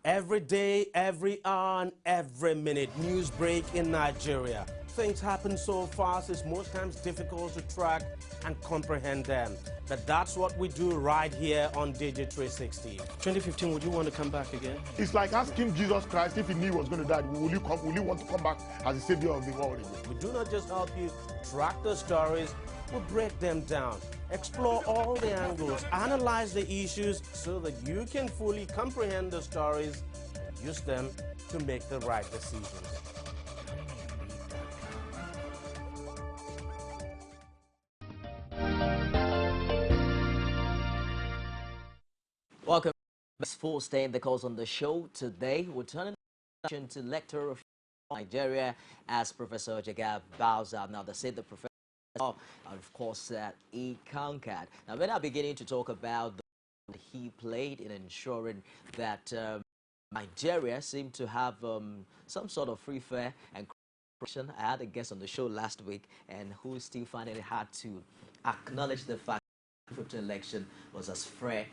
Every day, every hour, and every minute, news break in Nigeria. Things happen so fast, it's most times difficult to track and comprehend them. But that's what we do right here on Digi 360. 2015, would you want to come back again? It's like asking Jesus Christ if he knew he was going to die, will you want to come back as the savior of the world again? We do not just help you track the stories, we break them down, explore all the angles, analyze the issues so that you can fully comprehend the stories and use them to make the right decisions. Welcome for staying the course on the show. Today, we're turning attention to electoral Nigeria as Professor Jega bows out. Now, they say the professor, of course, that he conquered. Now, we're now beginning to talk about the role he played in ensuring that Nigeria seemed to have some sort of free, fair, and corruption. I had a guest on the show last week, and who still finding it hard to acknowledge the fact that the 2015 election was as free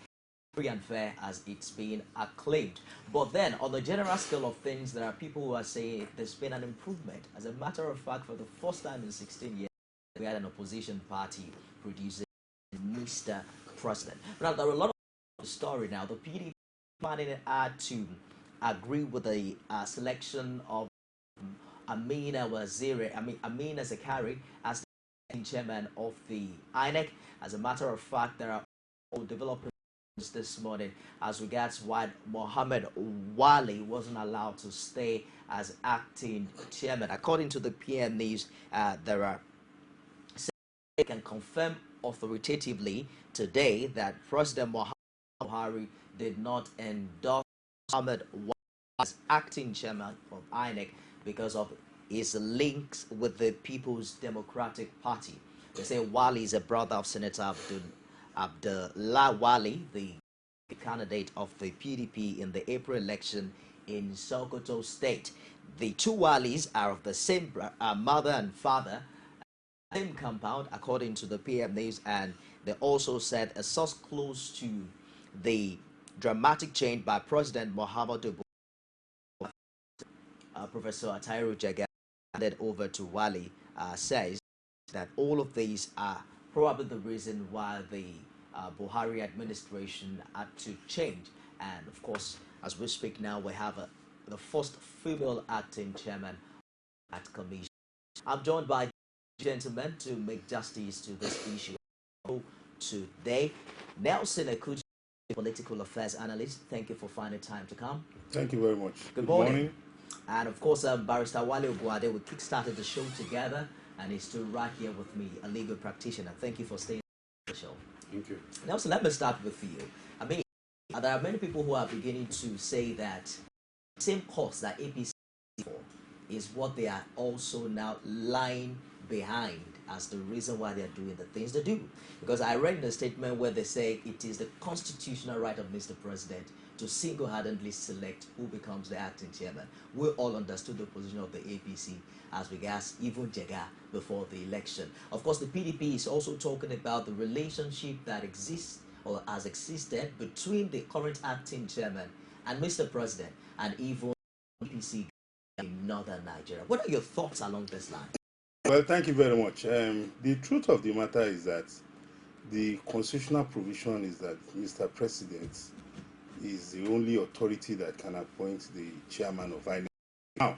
and fair as it's been acclaimed. But then, on the general scale of things, there are people who are saying there's been an improvement. As a matter of fact, for the first time in 16 years, we had an opposition party producing Mr. President. Now, there are a lot of story now. The PDP finding it hard to agree with the selection of Amina Zakari as the chairman of the INEC. As a matter of fact, there are all developing this morning as regards why Mohammed Wali wasn't allowed to stay as acting chairman. According to the PM News, there are they can confirm authoritatively today that President Muhammad Buhari did not endorse Mohammed Wali as acting chairman of INEC because of his links with the People's Democratic Party. They say Wali is a brother of Senator Abdullah Wali, the candidate of the PDP in the April election in Sokoto State. The two Walis are of the same mother and father, same compound, according to the PM News, and they also said a source close to the dramatic change by President Muhammadu Buhari, Professor Atairu Jega, handed over to Wali, says that all of these are probably the reason why the Buhari administration had to change. And of course, as we speak now, we have the first female acting chairman at commission. I'm joined by gentlemen to make justice to this issue today. Nelson Akuji, political affairs analyst, thank you for finding time to come. Thank you very much. Good morning. And of course, Barrister Wale Ogwade, we kickstarted the show together, and he's still right here with me, a legal practitioner. Thank you for staying on the show. Thank you. Nelson, let me start with you. I mean, there are many people who are beginning to say that the same course that APC for is what they are also now lying behind as the reason why they are doing the things they do. Because I read in a statement where they say it is the constitutional right of Mr. President to single-handedly select who becomes the acting chairman. We all understood the position of the APC as regards even Jega before the election. Of course, the PDP is also talking about the relationship that exists or has existed between the current acting chairman and Mr. President and even APC in northern Nigeria. What are your thoughts along this line? Well, thank you very much. The truth of the matter is that the constitutional provision is that Mr. President is the only authority that can appoint the chairman of INEC. Now,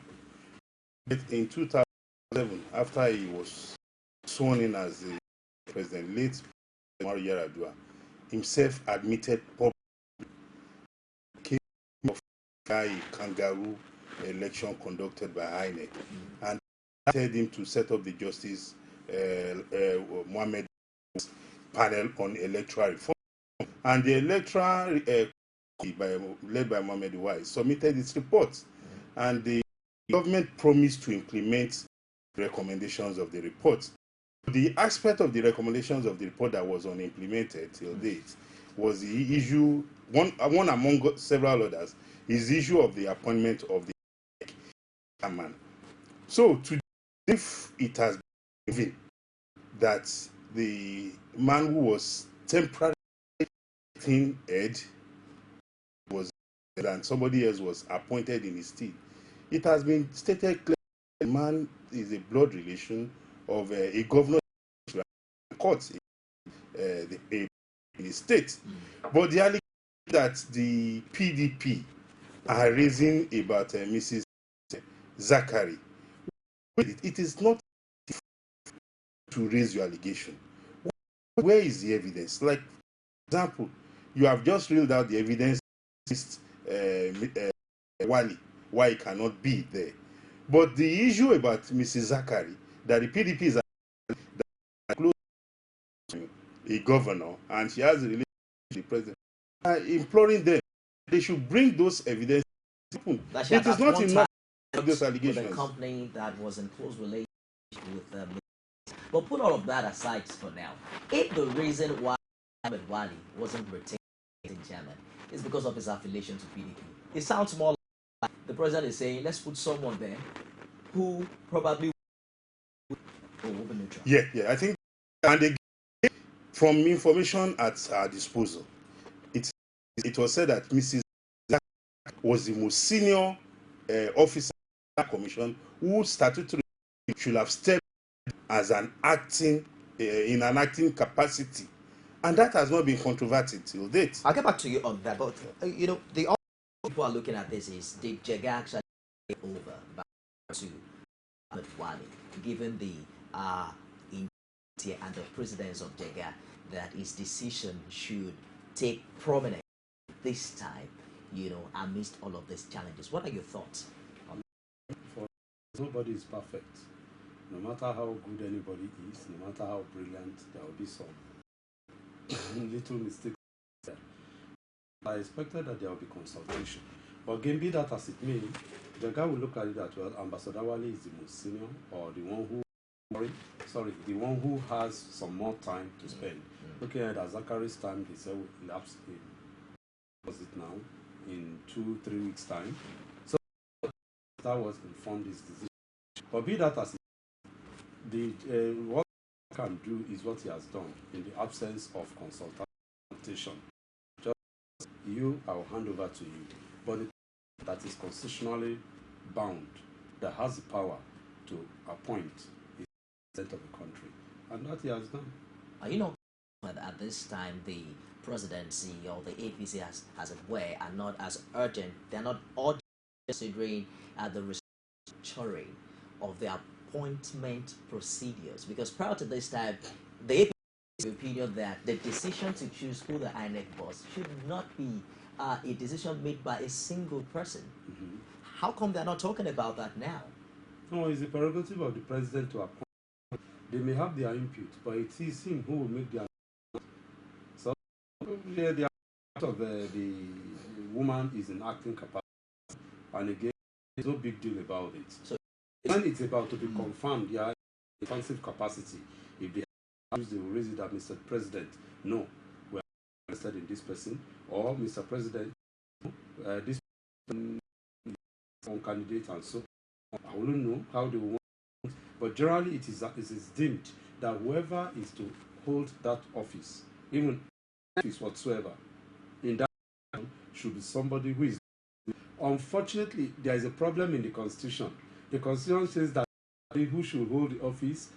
in 2007, after he was sworn in as the president, late Mario Yaradua himself admitted publicly case of a kangaroo election conducted by INEC, and told him to set up the Justice Mohammed panel on electoral reform. And the electoral led by Mohammed Wai submitted its report, and the government promised to implement recommendations of the report. The aspect of the recommendations of the report that was unimplemented till date was the issue, one among several others, is the issue of the appointment of the chairman. So today, if it has been proven that the man who was temporarily acting head was and somebody else was appointed in his stead. It has been stated clearly the man is a blood relation of a governor court in the state. But the allegation that the PDP are raising about Mrs. Zachary, it is not to raise your allegation. Where is the evidence? Like, for example, you have just reeled out the evidence against Wali, why it cannot be there. But the issue about Mrs. Zachary, that the PDP is close to a governor and she has a relationship with the president, imploring them, they should bring those evidence. It is not enough of those allegations. With a company that was in close relationship with them. But put all of that aside for now. If the reason why Ahmed Wali wasn't retained in chairman is because of his affiliation to PDP, it sounds more like the president is saying, let's put someone there who probably will be neutral. Yeah, I think, and again, from information at our disposal, it was said that Mrs. was the most senior officer of the commission who statutorily should have stepped as an acting in an acting capacity, and that has not been controverted till date. I'll get back to you on that, but the other people are looking at this is, did Jega actually take over back to Ahmed Wali, given the and the precedence of Jega, that his decision should take prominence this time, amidst all of these challenges? What are your thoughts? Nobody is perfect. No matter how good anybody is, no matter how brilliant, there will be some little mistakes. I expected that there will be consultation. But again, be that as it may, the guy will look at it that, well, Ambassador Wali is the most senior, or the one the one who has some more time to spend. Looking at Zachari's time, he said will elapse in, was it now, in 2-3 weeks' time. So that was informed his decision. But be that as it, what he can do is what he has done in the absence of consultation. Just you, I will hand over to you. But that is constitutionally bound, that has the power to appoint the president of the country, and that he has done. Are you not that at this time the presidency or the APC, as it were, are not as urgent? They're not urgent considering the restructuring of the appointment procedures, because prior to this time, the APC has the opinion that the decision to choose who the INEC boss should not be a decision made by a single person. How come they're not talking about that now? No, it's the prerogative of the president to appoint. They may have their input, but it is him who will make their. So, the of the woman is in acting capacity, and again, there's no big deal about it. So, when it's about to be confirmed, yeah, defensive capacity, if they use, they will raise it at Mr. President. No, we are interested in this person, or Mr. President, this person on candidate, and so I wouldn't know how they want, but generally it is deemed that whoever is to hold that office, even office whatsoever, in that should be somebody who is. Unfortunately, there is a problem in the Constitution. The Constitution says that who should hold the office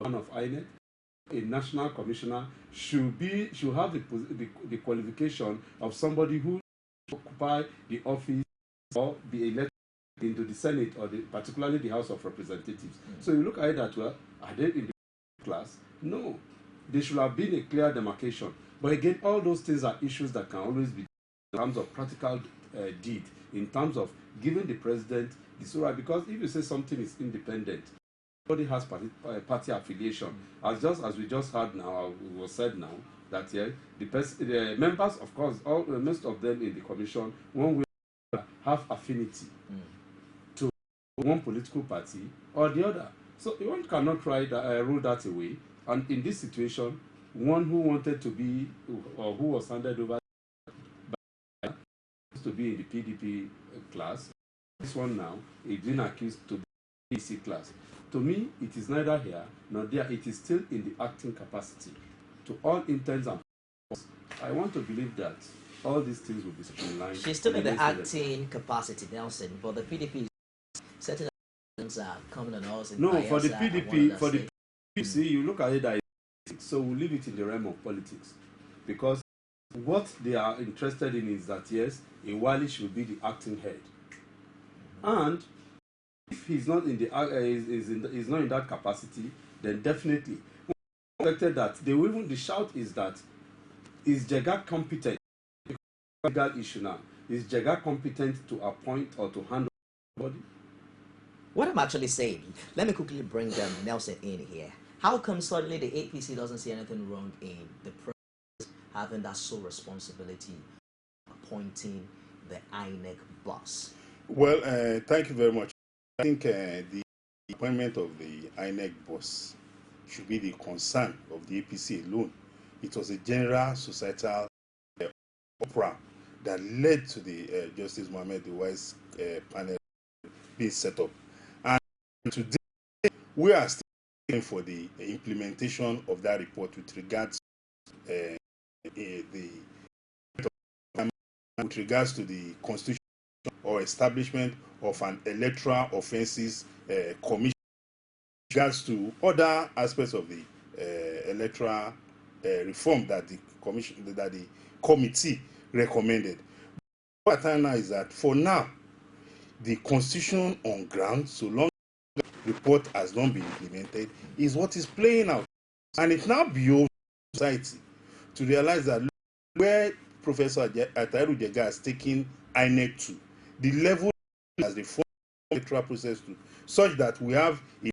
of INEC, a national commissioner, should have the qualification of somebody who occupy the office or be elected into the Senate or particularly the House of Representatives. So you look at it that, well, are they in the class? No. There should have been a clear demarcation. But again, all those things are issues that can always be in terms of practical deed, in terms of giving the president the right. Because if you say something is independent, everybody has party affiliation. As we just heard now, it was said now, that the members, of course, most of them in the commission, one will have affinity to one political party or the other. So one cannot rule that away. And in this situation, one who wanted to be, or who was handed over to be in the PDP class, this one now is being accused to be in the PC class. To me, it is neither here nor there. It is still in the acting capacity. To all intents and purposes, I want to believe that all these things will be streamlined. She's still in the acting capacity, Nelson, but the PDP certain things are coming on us. No, for the PDP, you see, you look at it that so we'll leave it in the realm of politics, because what they are interested in is that yes, Iwali should be the acting head, and if he's not in the is not in that capacity, then definitely expected that they will even the shout is that is Jega competent? Legal issue now. Is Jega competent to appoint or to handle body? What I'm actually saying, let me quickly bring Nelson in here. How come suddenly the APC doesn't see anything wrong in the president having that sole responsibility of appointing the INEC boss? Well, thank you very much. I think the appointment of the INEC boss should be the concern of the APC alone. It was a general societal opera that led to the Justice Mohammed the Wise panel being set up. And today, we are still waiting for the implementation of that report with regards to the constitution or establishment of an electoral offences commission, with regards to other aspects of the electoral reform that the committee recommended. What I know is that for now, the constitution on ground, so long as the report has not been implemented, is what is playing out. And it now behooves society to realize that where Professor Atairu Jega has taken INEC to, the level as the form electoral process to, such that we have a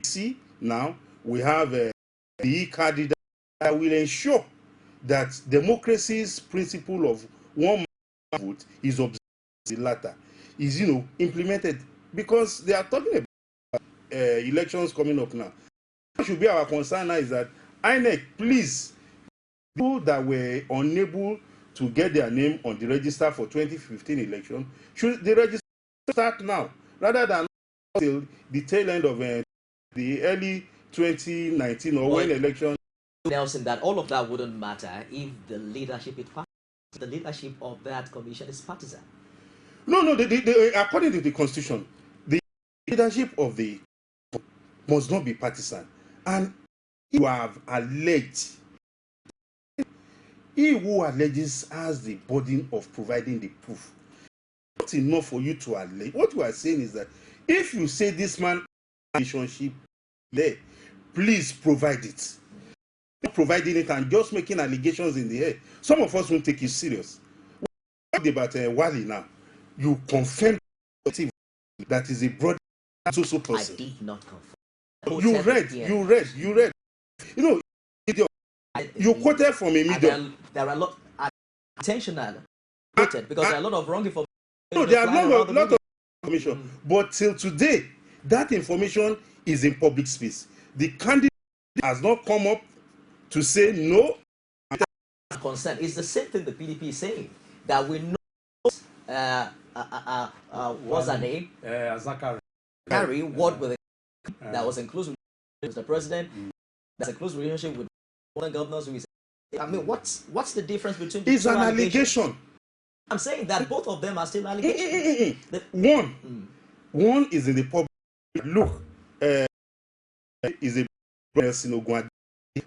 PC now, we have the e-candidate that will ensure that democracy's principle of one man vote is observed, the latter is implemented, because they are talking about elections coming up now. What should be our concern now is that INEC, please, people that were unable to get their name on the register for 2015 election, should the register start now rather than till the tail end of the early 2019 or when election. Nelson, that all of that wouldn't matter if the leadership is partisan. The leadership of that commission is partisan. No, according to the constitution, the leadership of the must not be partisan. And you have alleged, he who alleges has the burden of providing the proof. Not enough for you to allege. What you are saying is that if you say this man has a relationship there, please provide it. Not providing it and just making allegations in the air. Some of us won't take you serious. What about Wali now? You confirmed that is a brother so person. I did not confirm. You read. You quoted from a medium. There are a lot intentional quoted because there are a lot of wrong information. No, there are a lot of information. But till today, that information is in public space. The candidate has not come up to say no. Concern is the same thing the PDP is saying, that we know what's her name? Zakari, what with that was in close with the president, that's a close relationship with one governors. I mean, what's the difference between the it's an allegation. I'm saying that both of them are still allegations. One is in the public. Look, is a Nelson.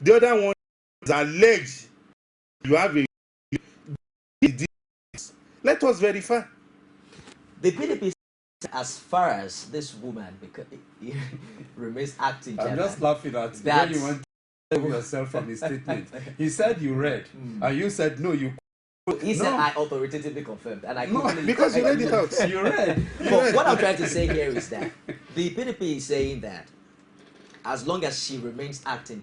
The other one is alleged. You have a. Let us verify. The PDP, as far as this woman because remains acting. I'm just laughing at when you want to save yourself from his statement. He said you read, and you said no. He said I authoritatively confirmed, and I couldn't because you read it out. You read. But what I'm trying to say here is that the PDP is saying that as long as she remains acting,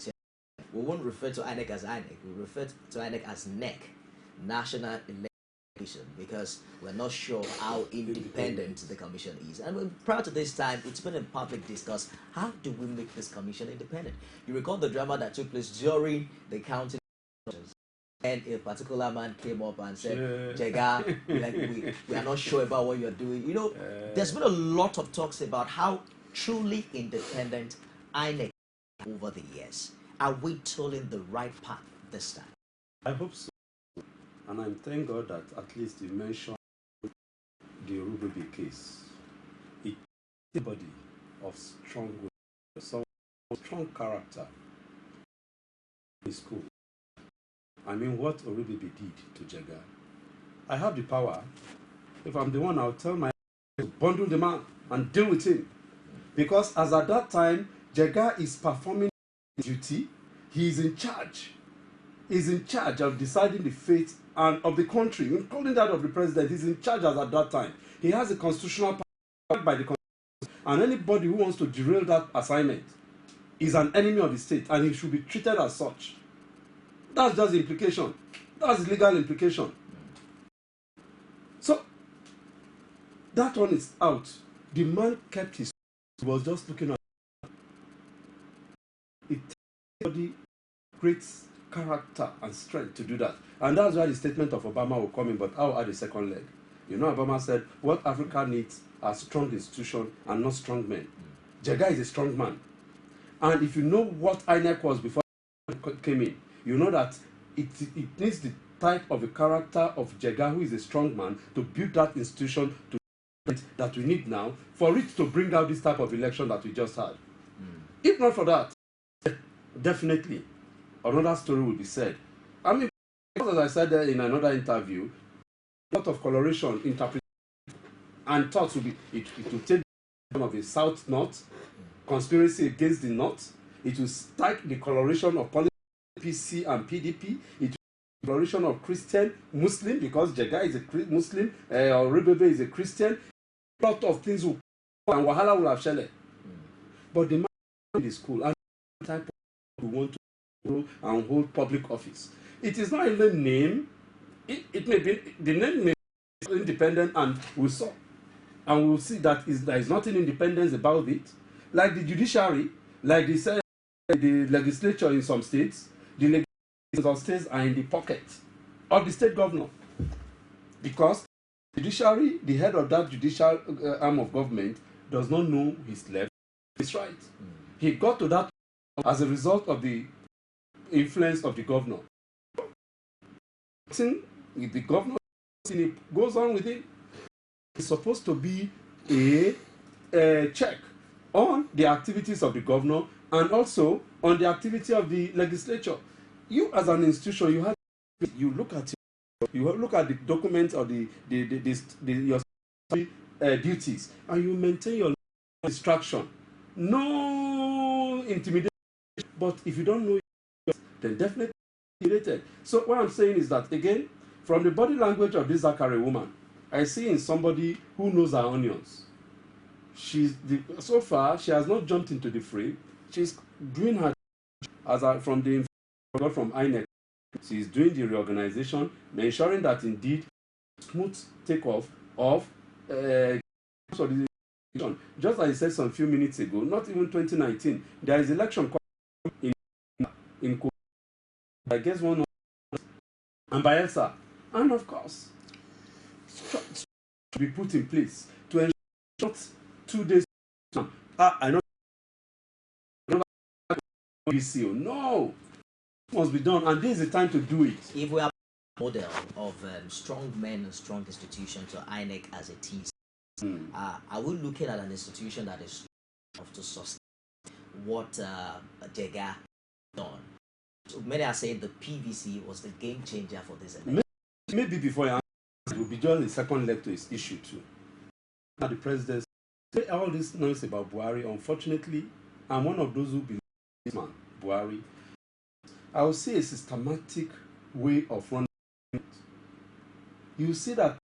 we won't refer to INEC as INEC. We refer to INEC as NEC, National Election Commission, because we're not sure how independent the commission is. And prior to this time, it's been in public discuss, how do we make this commission independent? You recall the drama that took place during the counting elections, and a particular man came up and said, Jega, we are not sure about what you're doing. There's been a lot of talks about how truly independent INEC over the years. Are we tolling the right path this time? I hope so. And I thank God that at least you mentioned the Rubibi case. It anybody of strong will, some strong character in school. I mean, what Rubibi did to Jega. I have the power. If I'm the one, I'll tell my to bundle the man and deal with him. Because as at that time, Jega is performing duty. He is in charge. He's in charge of deciding the fate and of the country, including that of the president. He's in charge as at that time. He has a constitutional power by the constitution, and anybody who wants to derail that assignment is an enemy of the state, and he should be treated as such. That's just the implication. That's the legal implication. So that one is out. The man kept his. He was just looking at it. Takes great character and strength to do that, and that's why the statement of Obama will come in. But I'll add a second leg. You know, Obama said what Africa needs are strong institutions and not strong men. Jega is a strong man, and if you know what INEC was before it came in, you know that it needs the type of a character of Jega, who is a strong man, to build that institution to that we need now for it to bring out this type of election that we just had. If not for that, definitely another story will be said. I mean, as I said there in another interview, a lot of coloration, interpretation, and thoughts will be it will take the of a South-North conspiracy against the North. It will strike the coloration of politics, PC and PDP. It will the coloration of Christian, Muslim, because Jega is a Muslim, or Rebebe is a Christian. A lot of things will and Wahala will have shele. But the man in the school and the type of who want to grow and hold public office. It is not in the name. It may be the name may be independent, and we saw, and we'll see that there is nothing independence about it. Like the judiciary, like they said, the legislature in some states, the legislature in some states are in the pocket of the state governor, because the judiciary, the head of that judicial arm of government, does not know his left, his right. He got to that as a result of the influence of the governor. If the governor goes on with it, it's supposed to be a check on the activities of the governor and also on the activity of the legislature. You, as an institution, you look at the documents of your duties, and you maintain your instruction. No intimidation. But if you don't know it, then definitely intimidated. So what I'm saying is that, again, from the body language of this Zachary woman, I see in somebody who knows her onions. So far, she has not jumped into the fray. She's doing her from INEC. She's doing the reorganization, ensuring that indeed smooth takeoff of just as I said some few minutes ago, not even 2019, there is election in I guess one of and Bayelsa, and of course to be put in place to ensure 2 days. I know no, it must be done, and this is the time to do it. If we have a model of strong men and strong institutions, so INEC as a team, are we looking at an institution that is strong enough to sustain what Jega done? So many are saying the PVC was the game changer for this election. Maybe before you answer, it will be just a second leg to his issue too. Now the president say all this noise about Buhari. Unfortunately, I'm one of those who believe this man, Buhari. I will see a systematic way of running it. You see that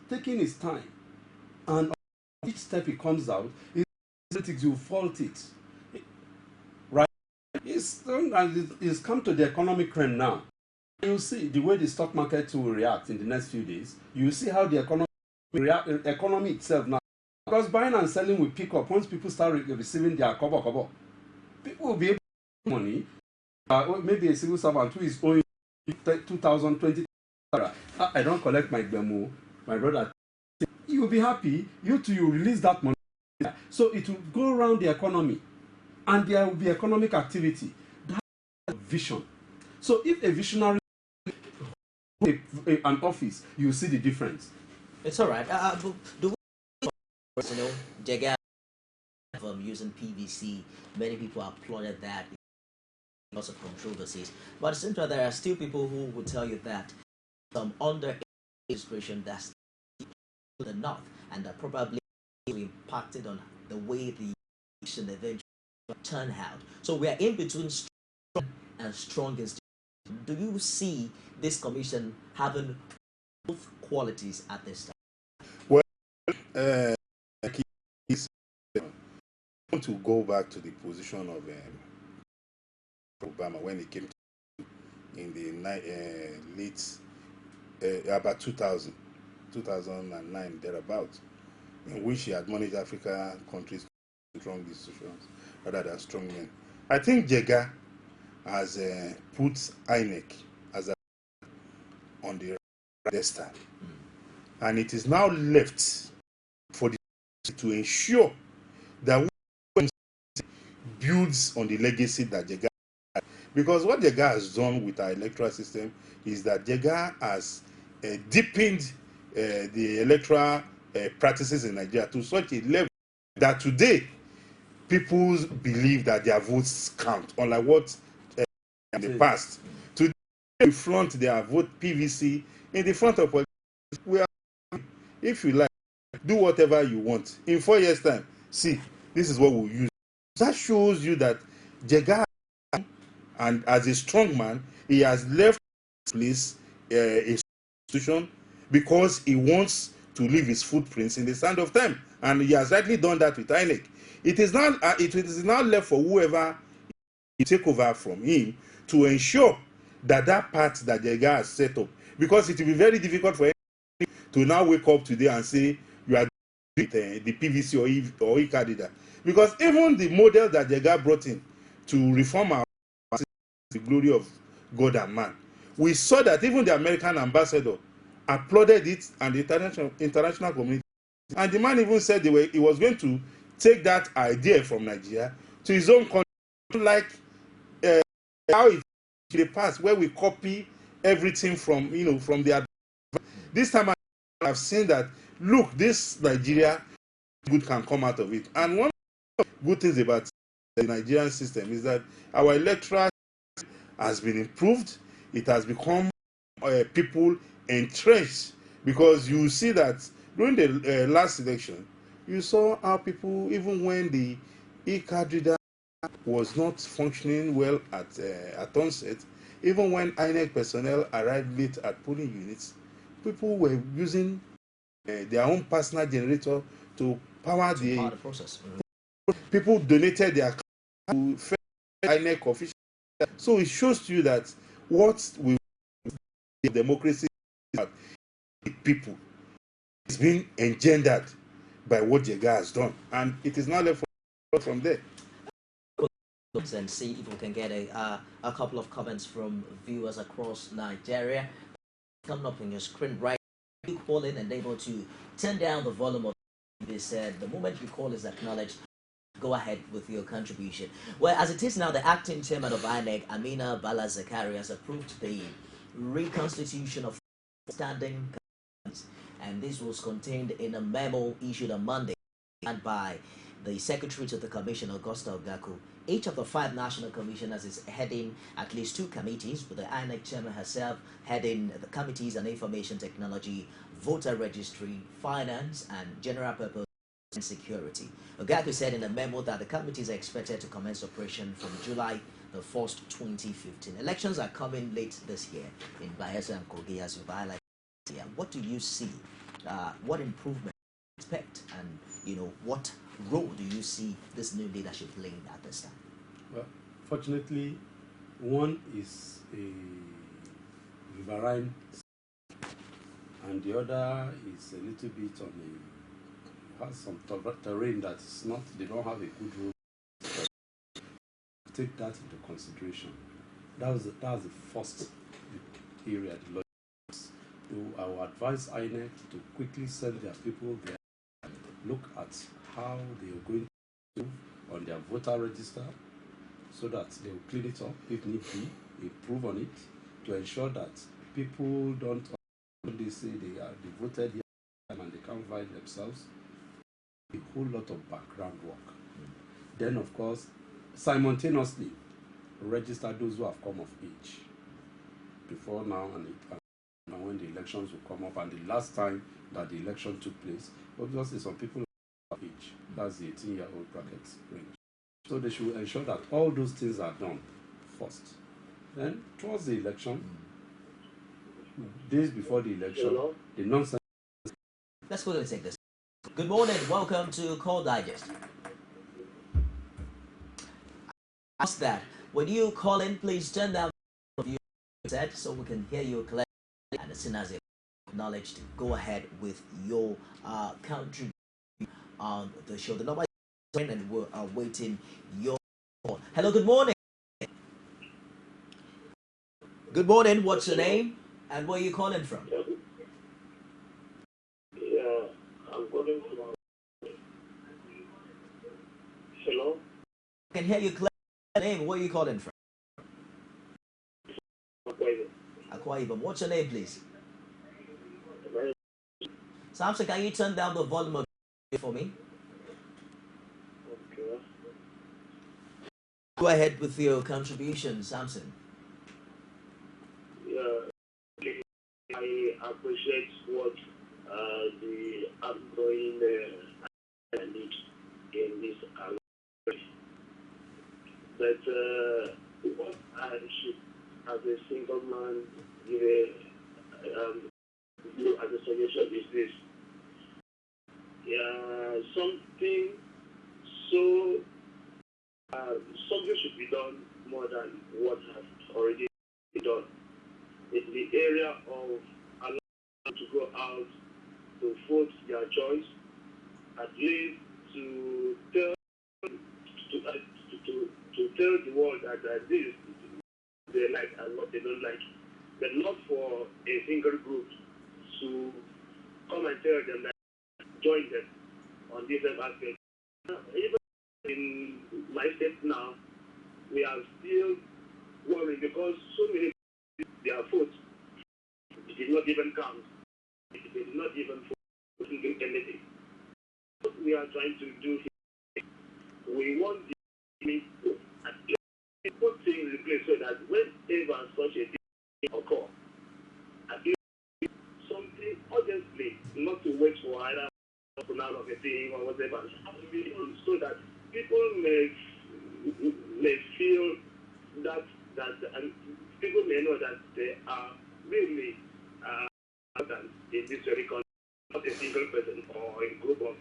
taking his time, and each step he comes out, you fault it. Right? It's come to the economic realm now. You see the way the stock market will react in the next few days. You see how the economy itself now. Because buying and selling will pick up once people start receiving their kobo. People will be able to make money. Maybe a civil servant who is owing 2,000, 20,000. I don't collect my BMO, my brother. You will be happy. You too, you release that money. So it will go around the economy, and there will be economic activity. That's vision. So if a visionary an office, you see the difference. It's all right. Do we, Jega using PVC? Many people applauded that. Lots of controversies, but it seems that there are still people who will tell you that some under administration that's the north and that probably impacted on the way the election eventually turned out. So we are in between strong and strong institutions. Do you see this commission having both qualities at this time? Well, like I want to go back to the position of Obama when he came to in the late about 2009 thereabout, in which he admonished African countries to strong institutions rather than strong men. I think Jega has put INEC as on the pedestal, and it is now left for the to ensure that we builds on the legacy that Jega had. Because what Jega has done with our electoral system is that Jega has deepened the electoral practices in Nigeria to such a level that today people believe that their votes count, unlike what in the past. Today, we flaunt their vote PVC in the front of politicians. We are, if you like, do whatever you want. In 4 years' time, see, this is what we'll use. That shows you that Jega, and as a strong man, he has left his place, a institution, because he wants to leave his footprints in the sand of time, and he has rightly done that with INEC. It is now left for whoever he take over from him to ensure that that part that Jega has set up, because it will be very difficult for anyone to now wake up today and say you are doing the PVC or e-candidate, because even the model that Jega brought in to reform our the glory of God and man, we saw that even the American ambassador applauded it, and the international community, and the man even said he was going to take that idea from Nigeria to his own country, like how it in the past, where we copy everything from from the. This time I've seen that, look, this Nigeria, good can come out of it. And one of the good things about the Nigerian system is that our electoral has been improved. It has become people entrenched, because you see that during the last election, you saw how people, even when the e-card reader was not functioning well at onset, even when INEC personnel arrived late at polling units, people were using their own personal generator to power the process. People donated their to INEC officials. So it shows to you that what we democracy about people is being engendered by what Jega has done, and it is now left from there. And see if we can get a couple of comments from viewers across Nigeria. Coming up on your screen right, you call in and able to turn down the volume of they said the moment your call is acknowledged, go ahead with your contribution. Well, as it is now, the acting chairman of INEC, Amina Bala Zakari, has approved the reconstitution of standing committees, and this was contained in a memo issued on Monday and by the secretary to the commission, Augusta Ogaku. Each of the 5 national commissioners is heading at least 2 committees, with the INEC chairman herself heading the committees on information technology, voter registry, finance, and general purpose and security. Ogaku said in a memo that the committees are expected to commence operation from July the 1st, 2015. Elections are coming late this year in Bayelsa and Kogi, as you've highlighted. What do you see? What improvement do you expect? And, what role do you see this new leadership playing at this time? Well, fortunately, one is a riverine, and the other is a little bit on has some terrain that is not, they don't have a good road. Take that into consideration. That was the first area, the logistics. I will advise INEC to quickly send their people there and look at how they are going to do on their voter register, so that they will clean it up if need be, improve on it, to ensure that people don't they say they voted here and they can't find themselves, a whole lot of background work. Then, of course, simultaneously register those who have come of age before now and when the elections will come up. And the last time that the election took place, obviously some people are of age. That's the 18-year-old bracket range. So they should ensure that all those things are done first. Then, towards the election, days before the election, the nonsense. Let's go and take this. Good morning. Welcome to Call Digest. Ask that when you call in, please turn down the view set so we can hear you clearly. And as soon as you're acknowledged, go ahead with your contribution on the show. The number is and we're awaiting your call. Hello. Good morning. Good morning. What's your name and where are you calling from? Yeah, I'm calling from. Hello? I can hear you clearly. Name, where are you calling from? Akwa Ibom. What's your name, please? Samson, can you turn down the volume of for me? Okay. Go ahead with your contribution, Samson. Yeah, I appreciate what the outgoing need in this country. But what I should, as a single man, give as a suggestion is this. Yeah, something should be done more than what has already been done. In the area of allowing them to go out to vote their choice, at least to tell the world that this they like and what they don't like, but not for a single group to come and tell them that join them on this aspect. Even in my state now, we are still worried because so many their votes did not even count. They did not even vote anything. What we are trying to do here, we want the put things in place so that whenever such a thing occur, at least something urgently, not to wait for either of a thing or whatever, so that people may feel that and people may know that they are really in this very country, not a single person or a group of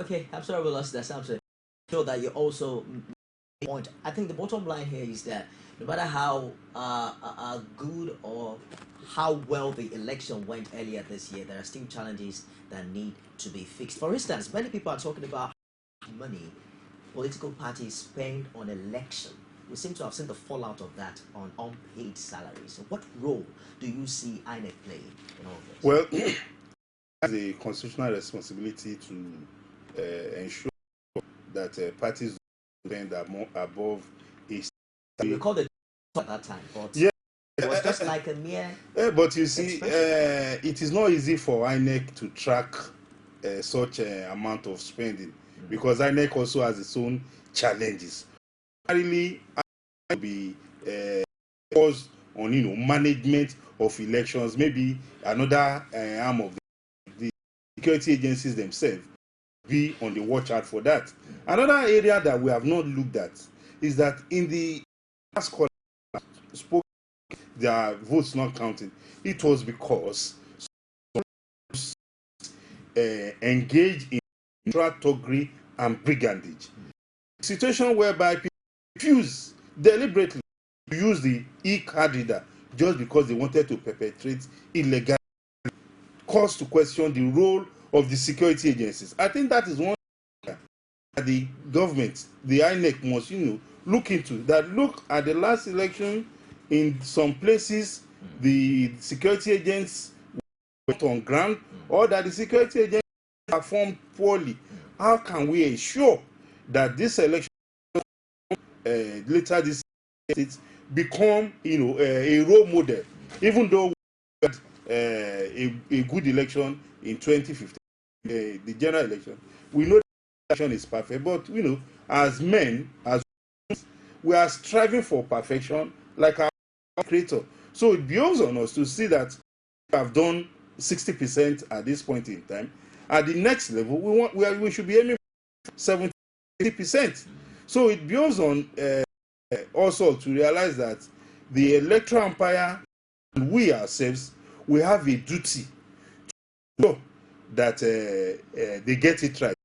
Okay, I'm sorry we lost that, Samson. Sure that you also point. I think the bottom line here is that no matter how good or how well the election went earlier this year, there are still challenges that need to be fixed. For instance, many people are talking about money political parties spend on election. We seem to have seen the fallout of that on unpaid salaries. So what role do you see INEC playing in all this? Well, it has a constitutional responsibility to ensure that parties spend above a. You recall the at that time, but yeah, it was just like a mere. But you see, it is not easy for INEC to track such amount of spending because INEC also has its own challenges. Really, INEC will be focused on management of elections. Maybe another arm of the security agencies themselves be on the watch out for that. Another area that we have not looked at is that in the last call spoke their votes not counting. It was because engaged in thuggery and brigandage. A situation whereby people refuse deliberately to use the e-card reader just because they wanted to perpetrate illegal, calls to question the role of the security agencies. I think that is one that the government, the INEC, must look into. That look at the last election, in some places the security agents went on ground, or that the security agents performed poorly. How can we ensure that this election later this state become, a role model, even though we had a good election in 2015, the general election. We know the election is perfect, but as men, as we are striving for perfection, like our creator. So it behoves on us to see that we have done 60% at this point in time. At the next level, we should be aiming for 70%. So it behoves on also to realize that the electoral umpire and we ourselves, we have a duty to know that they get it right.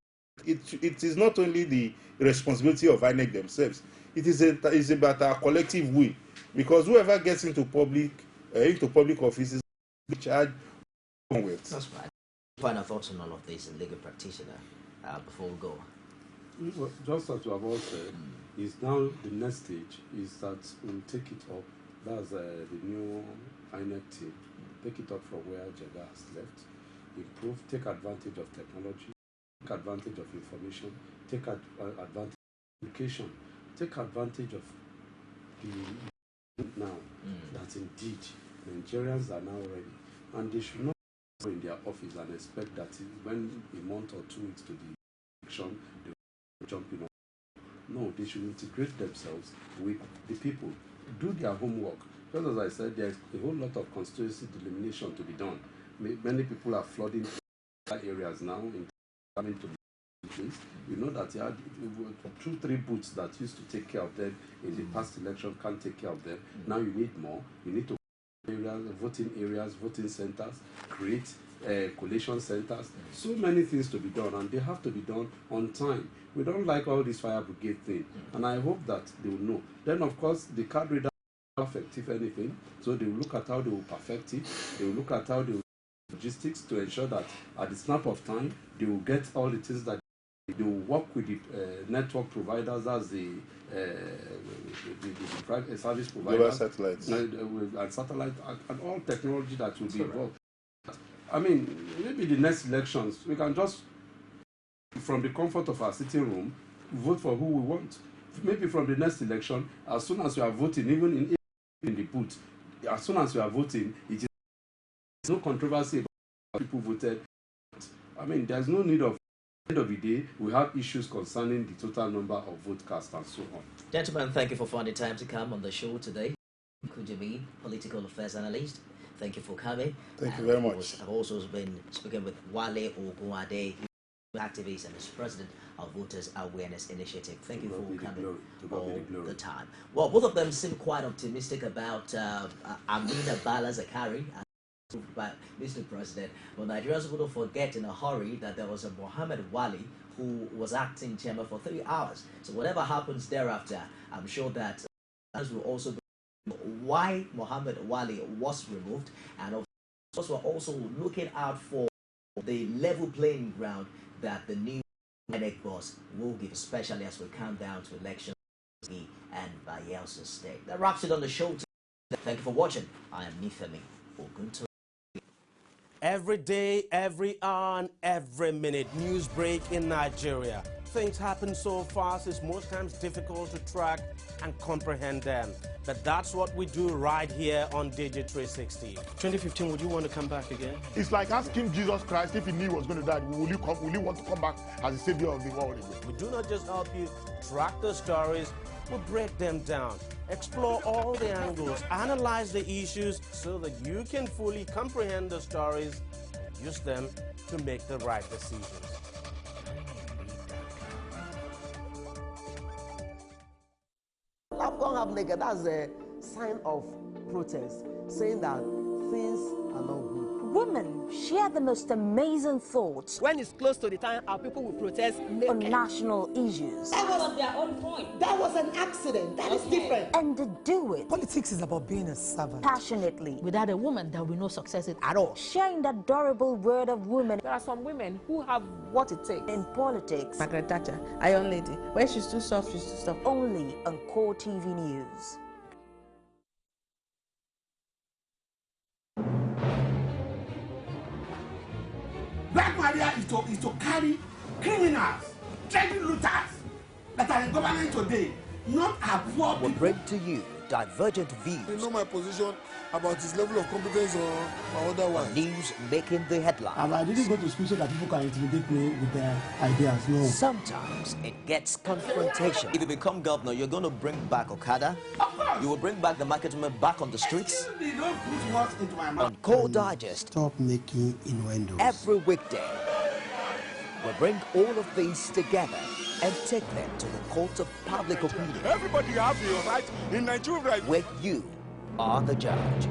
It is not only the responsibility of INEC themselves. It is about our collective will, because whoever gets into public offices is charged with. That's right. Final thoughts on all of this, a legal practitioner, before we go. Well, just as you have all said, is now the next stage is that we'll take it up. That's the new INEC team. Take it up from where Jega has left. Improve, take advantage of technology, take advantage of information, take advantage of education, take advantage of the now that indeed Nigerians are now ready, and they should not go in their office and expect that when a month or 2 weeks to the election they will jump in. No, they should integrate themselves with the people, do their homework. Just as I said, there's a whole lot of constituency delimitation to be done. Many people are flooding areas now in coming to the place. You know that you had 2-3 booths that used to take care of them in the past election can't take care of them. Now you need more. You need to areas, voting centers, create collation centers. So many things to be done, and they have to be done on time. We don't like all this fire brigade thing, and I hope that they will know. Then, of course, the card reader perfect, if anything. So they will look at how they will perfect it. They will look at how they will logistics to ensure that at the snap of time they will get all the things that they will work with the network providers as the private service providers, satellites, and satellite and all technology that will be involved. I mean, maybe the next elections we can just, from the comfort of our sitting room, vote for who we want. Maybe from the next election, as soon as you are voting, even in the booth, as soon as you are voting, it is no controversy about people voted. I mean, there's no need of, at the end of the day, we have issues concerning the total number of vote cast and so on. Gentlemen, thank you for finding time to come on the show today. Kujimi, political affairs analyst, thank you for coming. Thank you very much. I've also been speaking with Wale Ogunade, activist and is president of Voters Awareness Initiative. Thank you for coming all the time. Well, both of them seem quite optimistic about Amina Bala Zakari, by Mr. President. But Nigerians will not forget in a hurry that there was a Mohammed Wali who was acting chairman for 3 hours. So whatever happens thereafter, I'm sure that others will also know why Mohammed Wali was removed, and of course we're also looking out for the level playing ground that the new INEC boss will give, especially as we count down to elections and Bayelsa State. That wraps it on the show today. Thank you for watching. I am Nifemi Ogunto. Every day, every hour, and every minute, news break in Nigeria. Things happen so fast, it's most times difficult to track and comprehend them. But that's what we do right here on Digit 360. 2015, would you want to come back again? It's like asking Jesus Christ if he knew he was going to die, will you want to come back as the savior of the world again? We do not just help you track the stories, we break them down, explore all the angles, analyze the issues so that you can fully comprehend the stories and use them to make the right decisions. That's a sign of protest, saying that things are not good. Women share the most amazing thoughts. When it's close to the time, our people will protest on national issues. That was their own point. That was an accident. That is different. And they do it. Politics is about being a servant. Passionately. Without a woman, there will be no success at all. Sharing the adorable word of women. There are some women who have what it takes. In politics. Margaret Thatcher, Iron Lady. When she's too soft, she's too soft. Only on Core TV News. Black Maria is to carry criminals, trading looters that are in government today not our poor will people. bring to you divergent views. You know my position about his level of competence or otherwise. News making the headlines. And I didn't go to school so that people can intimidate me with their ideas. No. Sometimes it gets confrontation. If you become governor, you're going to bring back Okada. You will bring back the marketmen back on the streets. They don't put words into my mouth. On Core Digest, Stop making innuendos. every weekday, we'll bring all of these together and take them to the court of public opinion. Everybody has the right in Nigeria. Where you are the judge.